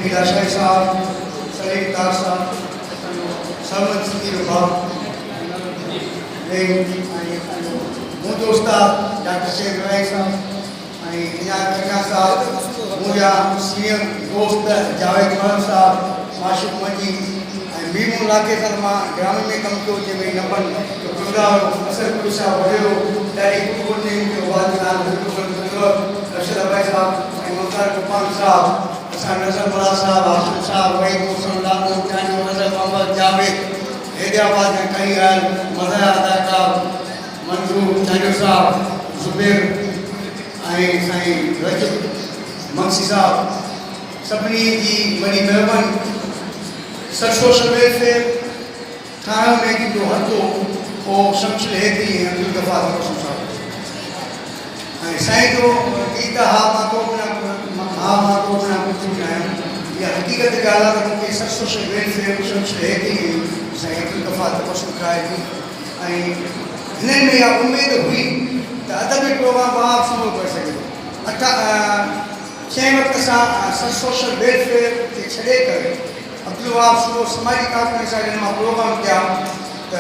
मीरा शाह साहब, सलीम तार साहब, सरमन सिद्दीक बाब, मुझे उस्ताद डॉक्टर शेख राय साहब, खन्ना साहब, मुझा सीनियर दोस्त जावेद महल साहब, माशूक मजी, बीमू इलाके सर मां ग्रामीण में कम कयो जे भई नंबर तो खुदा असर पुरुषा वडियो ॾाढी कुटुंब जो वादनान रशद भाई साहब मुख्तार कुपान साहब असां नज़र मुला साहब हाशिम साहब वही मोहसन लालू जानी नज़र मोहम्मद जावेद हैदराबाद में कई आयल मज़ा अदाकार मंजूर जानी साहब जुबैर साईं रजब मक्सी साहब सभिनी जी वॾी महिरबानी सोशल वेलफेयर थाना में जो हतो वो शमशल हेतरी अब्दुल गफार रोशन साहब साईं जो गीत हा मां तो अपना कुझु ॿुधायां इहा हक़ीक़त ॻाल्हि आहे त मूंखे सोशल वेलफेयर शमशल हेतरी साईं अब्दुल गफार रोशन खाए थी ऐं हिननि में इहा उमेद हुई त अदबी प्रोग्राम आप शुरू करे सघे 6 वक़्त सां सोशल वेलफेयर खे छॾे करे अब्दुल वहाब सुबह समाजी कारकुन सां जॾहिं मां प्रोग्राम कया त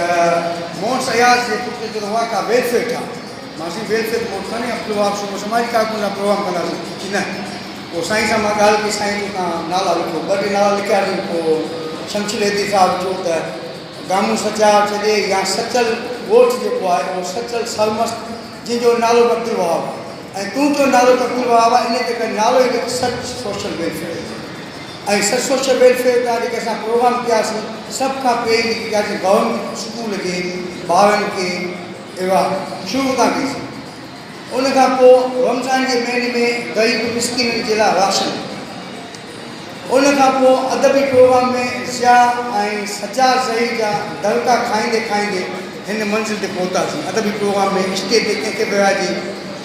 मोहन सयाज जे पुट जो हुआ का वेलफेयर था मासी वेलफेयर मोट था नी अब्दुल वहाब सुबह समाजी कारकुन सां प्रोग्राम कंदासीं कि न पोइ साईं सां मां ॻाल्हि कई साईं जो तव्हां नाला लिखो ॿ टे नाला लिखिया ॾिनी पोइ शमशल हेदी साहब चयो त गामू सचार छॾे या सचल ॻोठ जेको आहे उहो सचल सरमस्त जंहिंजो नालो अब्दुल वहाब ऐं तूं जो नालो अब्दुल वहाब आहे इन जे करे नालो ई सच सोशल वेलफेयर ऐं सच सोशल वेलफेयर तां जेके असां प्रोग्राम कयासीं सभ खां पहिरीं जेके कयासीं गवर्नमेंट स्कूल खे ॿारनि खे अहिड़ा शुरू था कईसीं उन खां पोइ रमज़ान जे महीने में ग़रीब मिसकिननि जे लाइ राशन उन खां पोइ अदबी प्रोग्राम में ज़िया ऐं सचार सही जा दड़का खाईंदे खाईंदे हिन मंज़िल ते पहुतासीं अदबी प्रोग्राम में स्टेज ते कंहिंखे विराजे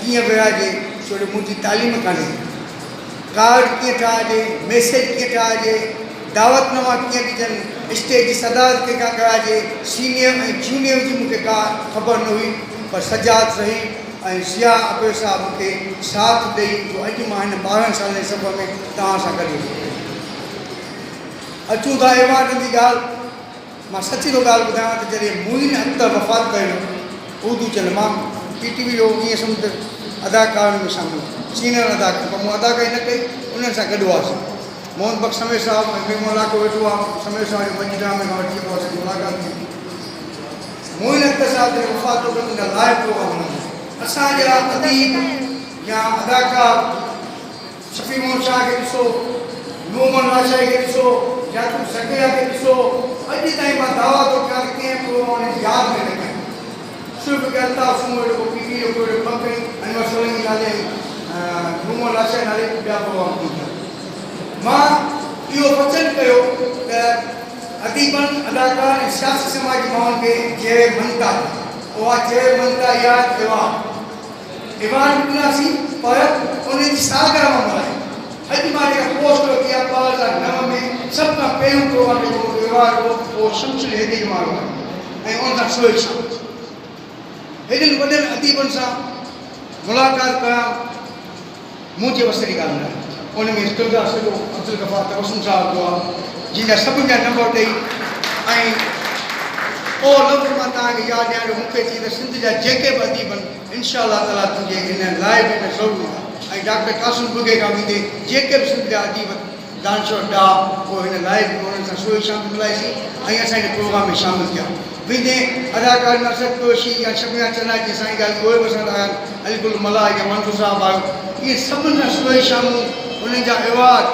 कीअं विराजे छो जो मुंहिंजी तालीम कान्हे कार्ड कीअं ठाहिजे मैसेज कीअं ठाहिजे दावतनामा कीअं ॾिजनि स्टेज जी सदारत कंहिंखां कराइजे सीनियर ऐं जूनियर जी मूंखे का ख़बर न हुई पर सजाद सही ऐं ज़िया अबे साहब मूंखे साथ ॾेई जो अॼु मां हिन 12 सालनि जे सफ़र में तव्हां सां गॾु अचूं था एवार्डनि जी ॻाल्हि मां सची थो ॻाल्हि ॿुधायां त जॾहिं मुइन अख्तर वफ़ात कयो उर्दू चैनल मां PTV जो ईअं सम्झ अदाकारनि में शामिल सीनियर अदाकार पर मूं अदाकारी न कई उन्हनि सां गॾु हुआसीं मोहन बख़्श समेर साहब ऐं ॿियो इलाइक़ो वेठो आहे समेर साहब जो मस्जिद में खां वठी पोइ असांजी मुलाक़ात थी मोइन अख्तर साहब जॾहिं वफ़ात थो कयो उन लाइ प्रोग्राम हलंदो असांजा अदीब या अदाकार शफ़ी मोहन शाह खे ॾिसो नूमन राशाही खे ॾिसो याकूब सकिया खे ॾिसो अॼु ताईं मां दावा थो कयां त कंहिं प्रोग्राम जी यादि में न कयां सिर्फ़ु हिकु अल्ताफ़ सूमर जो PTV जो कोई ॿ कई अनवर सोलंकी नाले नूमन राशाही नाले ॿिया प्रोग्राम कया मां इहो वचन कयो त अदीबनि अदाकार ऐं सियासी समाजी माण्हुनि खे जय मनता उहा जय मनता यादि एवार्ड ॾिनासीं पर उन जी सालगिरह मां मल्हाई अॼु मां जेका पोस्ट वरिती आहे 2009 में सभ खां पहिरियों प्रोग्राम जेको एवार्ड हो उहो शमशल हेदी जो वारो आहे ऐं उन सां सोहिल सां हेॾनि वॾनि अदीबनि सां मुलाक़ात कयां मुंहिंजे वस जी ॻाल्हि न आहे उन में इस्तुदा सॼो अब्दुल गफार तबस्सुम साहब जो आहे जंहिंजा सभिनि जा नंबर ॾेई ऐं पोइ लफ़्ज़ मां तव्हांखे यादि ॾियां जो मूंखे चई त सिंध जा जेके बि अदीबनि इनशा ताला तुंहिंजे हिन लाइ बि हिन ज़रूरु आहे ऐं डॉक्टर कासिम बुगे खां वेंदे जेके बि सिंध जा अदीब दानश्वर डाह पोइ हिन लाइ बि उन्हनि सां सोई शामिल मिलाईसीं ऐं असां हिन प्रोग्राम में शामिलु थिया वेंदे अदाकार नसरत कुरैशी या शबिना चना जी साईं ॻाल्हि कोई पसंदि आया अलीगुल मला या मंसूर साहब आयो इहे सभिनि सां सोई शामूं उन्हनि जा एवार्ड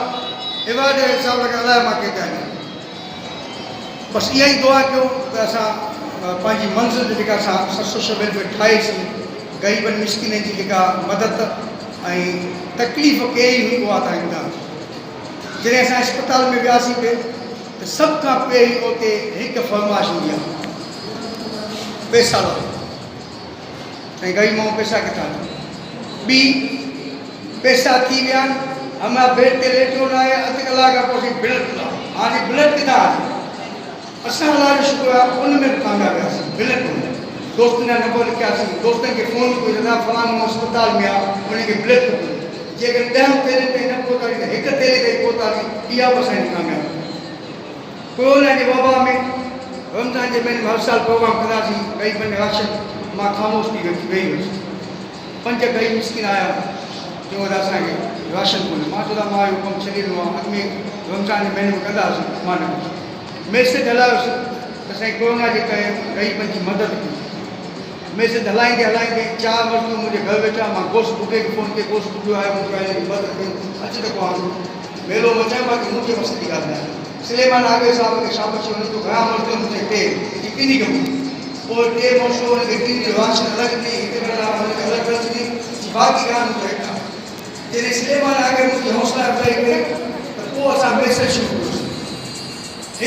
जे हिसाब सां अलाए मां कंहिंखे ॾियां बसि इहा ई दुआ कयो त असां पंहिंजी मंज़िल जेका असां सोशल वेलफेयर ठाहीसीं ग़रीबनि मिसकिननि जी जेका मदद ऐं तकलीफ़ कहिड़ी हुई उहा तव्हां ॿुधायो जॾहिं असां अस्पताल में वियासीं पिए त सभ खां पहिरीं उते हिकु फरमाइश हूंदी आहे पैसा लाइ ऐं ग़रीब माण्हू पैसा किथां ॿी पैसा थी विया आहिनि हमारा बेड ते लेटियो न आहे अधु कलाक खां पोइ ब्लड हाणे ब्लड किथां आहे असां अलाह जो शुक्र आहे उन में बि कामयाबु वियासीं ब्लड में दोस्तनि जा नंबर लिखियासीं दोस्तनि खे फ़ोन कयो दादा फलाणो अस्पताल में आहे उनखे ब्लड खपे जेकर 10 थेले ते न पहुंचाई त हिक थेले ते पहुंचाई इहा बि असांजी कामयाबी कोरोना जे वबा में रमज़ान जे महीने में हर साल प्रोग्राम कंदासीं ग़रीबनि राशन मां ख़ामोश थी वेही हुअसि 5 ग़रीब मिस्किन आया चयो त असांखे राशन कोन्हे मां चयो मां इहो कमु छॾे ॾिनो आहे अॻु में रमज़ान जे महीने में कंदासीं मां न मैसेज हलायोसीं त साईं कोरोना जे करे ग़रीबनि जी मदद कई मैसेज हलाईंदे हलाईंदे 4 मज़दूर मुंहिंजे घर वेठा मां गोश्त बुके खे फ़ोन ते गोश्त बुकियो आहे मूंखे मदद कई अच त को मेलो मचायो बाक़ी मूंखे मस्तु थी ॻाल्हि आहे सुलेमान आगे साहब के शाबाशी हुन जो घणा मर्द मुझे टे किनी कम और टे मर्द हुनखे टिन जो राशन अलॻि ॾिनी हिकु भेरा हुनखे अलॻि अलॻि ॾिनी बाक़ी कान मुंहिंजो हेठां जॾहिं सुलेमान आगे मुंहिंजी हौसला अफ़ज़ाई कई त पोइ असां मैसेज शुरू कयोसीं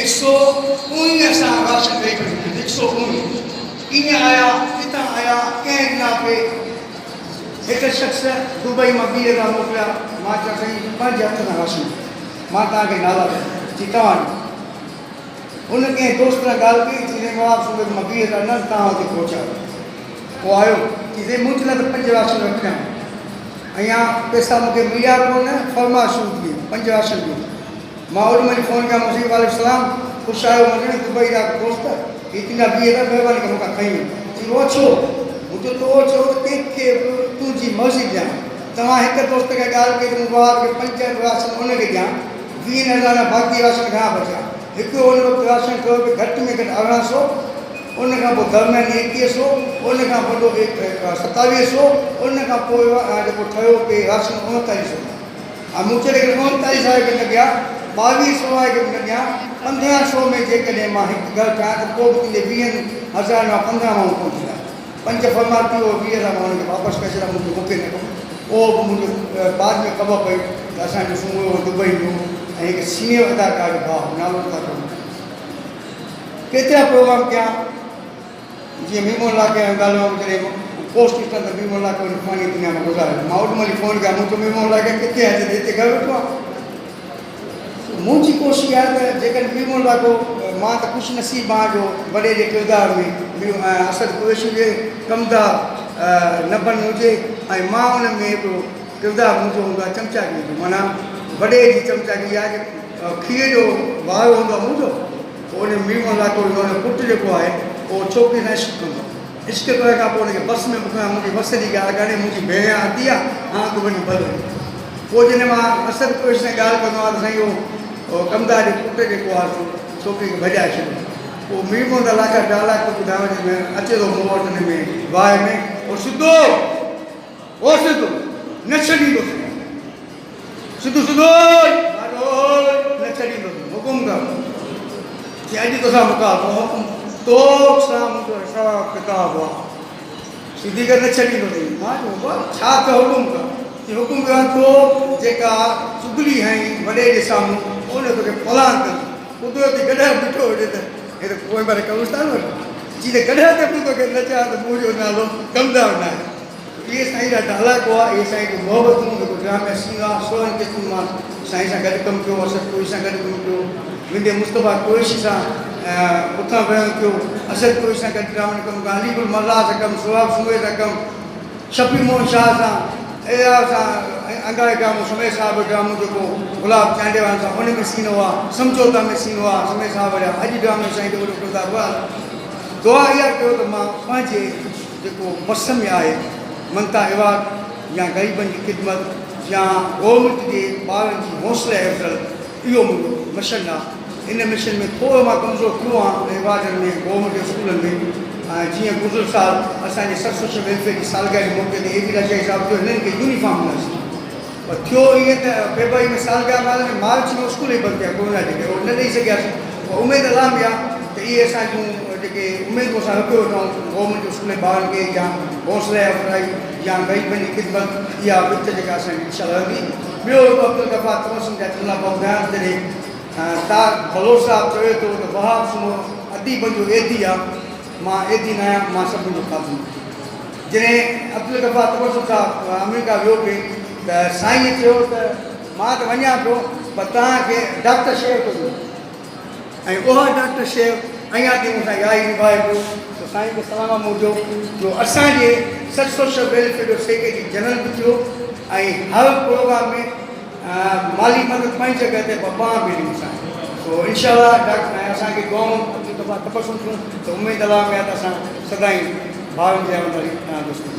119 असां राशन ॾेई वठंदा 119 कीअं आया किथां आया कंहिं ॾिना पे हिकु शख़्स दुबई मां 20,000 मोकिलिया मां चयो साईं 5 हथ सां राशन मां तव्हांखे नाला जी तव्हां उन कंहिं दोस्त सां ॻाल्हि कई चई नवाब सूबे मां 20,000 न तव्हां हुते पहुचायो पोइ आयो चई मुंहिंजे लाइ त 5 राशन रखिया अञा पैसा मूंखे मिलिया कोन फरमा शुरू थी 5 राशन ॾियो मां ओॾी महिल फ़ोन कयां मुसीब वालेकुम ख़ुशि आयो मुंहिंजो दुबई जा दोस्त हेतिरा 20,000 महिरबानी करे मूंखां खई चई उहो छो मुंहिंजो तो छो कंहिंखे तुंहिंजी मर्ज़ी ॾियां तव्हां हिकु दोस्त खे ॻाल्हि कई त मूं 5 राशन उनखे ॾियां 20,000 बाक़ी राशन घणा बचिया हिकु उन वक़्तु राशन कयो कि घटि में घटि 1800 उन खां पोइ दरमियानी 2100 उन खां वॾो 2700 उन खां पोइ जेको ठहियो कि राशन 3900 ऐं मूंखे 3900 खे न ॾिया 2200 खे बि न ॾियां 1500 में जेकॾहिं मां हिकु घर ठाहियां त पोइ बि तुंहिंजे 20,000 मां 15 माण्हू पहुची 5 फरमाती 20,000 मां हुनखे वापसि करे छॾिया मूंखे न कमु उहो बि मुंहिंजो बाद में ख़बर पई त असांजो सुम्हो दुबई में ऐं हिकु सीनियर अदाकार जो भाउ नालो था कयूं केतिरा प्रोग्राम कया जीअं मीमो इलाइक़े जो ॻाल्हायूं जॾहिं पोस्ट ॾिठा त मीमो इलाइक़ो वञी पाणी दुनिया में गुज़ारियो मां ओॾी महिल फ़ोन कयां मूंखे मीमो इलाइक़े किथे आहे हिते घर वेठो आहे मुंहिंजी कोशिशि आहे त जेकॾहिं मीमो इलाइक़ो मां त ख़ुशि नसीब आहियां जो वॾे जे किरदार में असद कुरैशी जे कमदार नबन हुजे ऐं मां उन में हिकिड़ो किरदारु मुंहिंजो हूंदो आहे चमचागिरी जो माना वॾे जी चमचागिरी आहे कि खीर जो वारो हूंदो आहे मुंहिंजो पोइ उन मीमो इलाइक़ो हुन पुटु जेको आहे उहो छोकिरी सां इश्क कंदो इश्क करण खां पोइ हुनखे बस में ॿुधायां मुंहिंजी बस जी ॻाल्हि कान्हे मुंहिंजी भेण आती आहे हाणे तूं वञी भले पोइ जॾहिं मां असद कुरैशी सां ॻाल्हि कंदो आहियां त साईं उहो कमदार जो पुटु जेको आहे छोकिरी खे भॼाए छॾियो पोइ मीमो त लाखा डाला ॿुधायो अचे थो मूं वटि हिन में वाह में उहो सिधो न छॾींदुसि सिधो न छॾींदुसि हुकुम कर कि अॼु तोसां मुक़ाबलो हुकुम तो सां मुंहिंजो हिसाबु किताबु आहे सिधी करे न छॾींदुसि मां चयो छा त हुकुम कर कि हुकुम कयां तो जेका चुगली हई वॾे जे साम्हूं उन तोखे फलान कंदी कुदरती गॾा बीठो हुजे त हे त पोइ भले कब्रिस्तान वटि जी त गॾा ते तोखे न चवां त मुंहिंजो नालो कमदार न आहे इहे साईं जा डालाको आहे इहे साईं जो मोहबतूं जेको ड्रामे सीन आहे 16 क़िस्मनि मां साईं सां गॾु कमु कयो असद कुरैशी सां गॾु कमु कयो विंदे मुस्तफ़ा कुरैशी सां उथण वेहण कयो असद कुरैशी सां गॾु ड्रामे कमु कयो अलीगुल मल्ला सां कमु सुहाब सूबे सां कमु शफ़ी मोहन शाह सां एया सां अंगारे ड्रामो समय साहब ड्रामो जेको गुलाब चांडेवान सां उन में सीन हुआ समझौता में सीन हुआ समय साहब जा अॼु ड्रामे साईं जो वॾो किरदारु हुआ दुआ इहा कयो त मां पंहिंजे जेको मस में आहे मनता इवाद या ग़रीबनि जी ख़िदमत या गवर्नमेंट जे ॿारनि जी हौसला अफ़ज़ल इहो मुंहिंजो मिशन आहे इन मिशन में थोरो मां कमज़ोर थियो आहियां इवादनि में गवर्नमेंट जे स्कूलनि में जीअं गुज़िरियल साल असांजे सोशल वेलफेयर जी सालगिरह जे मौक़े ते एबी राजाई साहिब जो हिननि खे यूनिफॉर्म मिलियसि पर थियो ईअं त फेबरवरी में सालगिरह महिल में मार्च में स्कूल ई बंदि थिया कोरोना जे करे उहो न ॾेई सघियासीं पर उमेदु अलामी आहे त इहे असां जूं जेके उमेदूं असां रखियो वेठा आहियूं गवर्नमेंट स्कूल जे ॿारनि खे या हौसला अफ़ज़ाई या ग़रीबनि जी ख़िदमत इहा विच जेका असांजी इच्छा रहंदी ॿियो अब्दुल गफ़ार तबसुम जा चुला ॿुधाइण जॾहिं तार बलोच साहिबु चवे थो त वहाब सुनो अदीब जो एदी आहे मां एदी न आहियां मां सभिनी जो खाधो जॾहिं अब्दुल गफ़ार तबसुम साहिबु अमेरिका वियो पिए त साईं चयो त मां त वञा पियो पर तव्हांखे डॉक्टर शेव थो ॾियो ऐं उहा डॉक्टर शेव अञा ताईं मूंसां यारी निभाए पियो त साईं खे सलाम हुजो जो असांजे सोशल वेलफेयर जो सेक्रेटरी जनरल बि थियो ऐं हर प्रोग्राम में माली मदद पंहिंजी जॻह ते पाण मिली सां तो इंशाल्लाह असांखे गांव दफ़ा तपस्सुनि थियूं त उमेद अला में त असां सदाईं भाउनि जे अंदरि दोस्ती